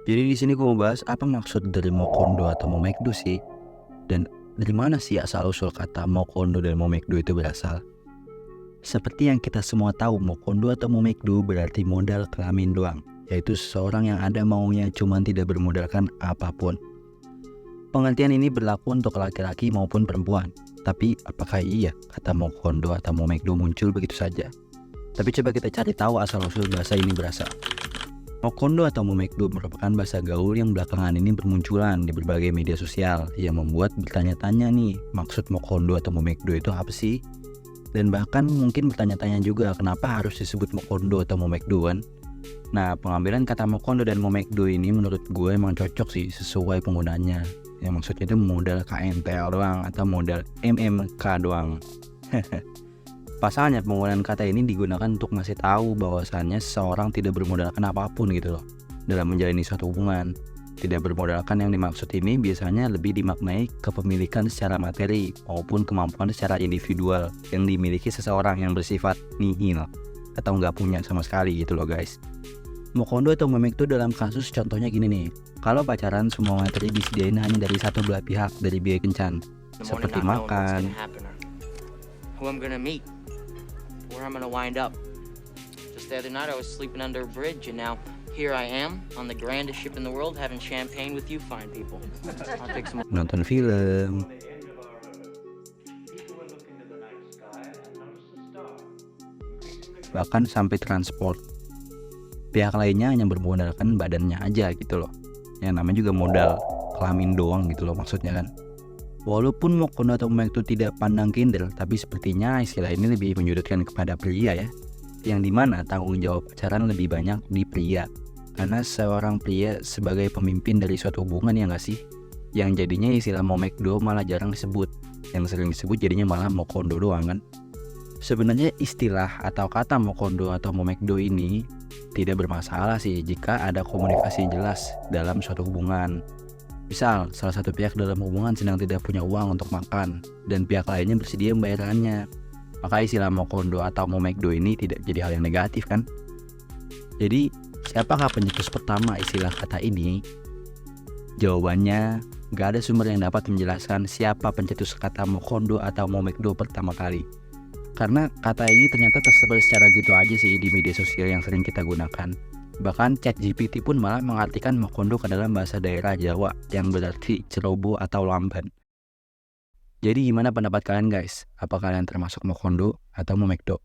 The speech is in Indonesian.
Jadi di sini gue mau bahas apa maksud dari Mokondo atau Momekdo sih, dan dari mana sih asal usul kata Mokondo dan Momekdo itu berasal. Seperti yang kita semua tahu, Mokondo atau Momekdo berarti modal kelamin doang, yaitu seseorang yang ada maunya cuman tidak bermodalkan apapun. Pengertian ini berlaku untuk laki-laki maupun perempuan. Tapi apakah iya kata Mokondo atau Momekdo muncul begitu saja? Tapi coba kita cari tahu asal usul bahasa ini berasal. Mokondo atau Momekdo merupakan bahasa gaul yang belakangan ini bermunculan di berbagai media sosial yang membuat bertanya-tanya nih, maksud Mokondo atau Momekdo itu apa sih? Dan bahkan mungkin bertanya-tanya juga kenapa harus disebut Mokondo atau Momekdo kan? Nah, pengambilan kata Mokondo dan Momekdo ini menurut gue emang cocok sih sesuai penggunanya. Yang maksudnya itu modal KNTL doang atau modal MMK doang. Pasalnya penggunaan kata ini digunakan untuk ngasih tahu bahwasannya seseorang tidak bermodalkan apapun gitu loh dalam menjalani suatu hubungan. Tidak bermodalkan yang dimaksud ini biasanya lebih dimaknai kepemilikan secara materi maupun kemampuan secara individual yang dimiliki seseorang yang bersifat nihil atau nggak punya sama sekali gitu loh guys. Mokondo atau Momekdo dalam kasus contohnya gini nih, kalau pacaran semua materi disediain hanya dari satu belah pihak dari biaya kencan, seperti makan, who I'm gonna meet, where I'm gonna wind up. Just the other night I was sleeping under a bridge and now here I am on the grandest ship in the world having champagne with you fine people. I'll take some nonton film, bahkan sampai transport. Pihak lainnya hanya bermodalkan badannya aja gitu loh. Yang namanya juga modal kelamin doang gitu loh maksudnya kan. Walaupun Mokondo atau Momekdo tidak pandang kinder, tapi sepertinya istilah ini lebih menyudutkan kepada pria ya, yang dimana tanggung jawab pacaran lebih banyak di pria. Karena seorang pria sebagai pemimpin dari suatu hubungan ya nggak sih, yang jadinya istilah Momekdo malah jarang disebut, yang sering disebut jadinya malah Mokondo doang kan. Sebenarnya istilah atau kata Mokondo atau Momekdo ini tidak bermasalah sih jika ada komunikasi jelas dalam suatu hubungan. Misal, salah satu pihak dalam hubungan sedang tidak punya uang untuk makan dan pihak lainnya bersedia membayarkannya. Maka istilah Mokondo atau Momekdo ini tidak jadi hal yang negatif kan? Jadi, siapakah pencetus pertama istilah kata ini? Jawabannya, gak ada sumber yang dapat menjelaskan siapa pencetus kata Mokondo atau Momekdo pertama kali. Karena kata ini ternyata tersebar secara gitu aja sih di media sosial yang sering kita gunakan. Bahkan ChatGPT pun malah mengartikan Mokondo ke dalam bahasa daerah Jawa yang berarti ceroboh atau lamban. Jadi gimana pendapat kalian guys? Apa kalian termasuk Mokondo atau Momekdo?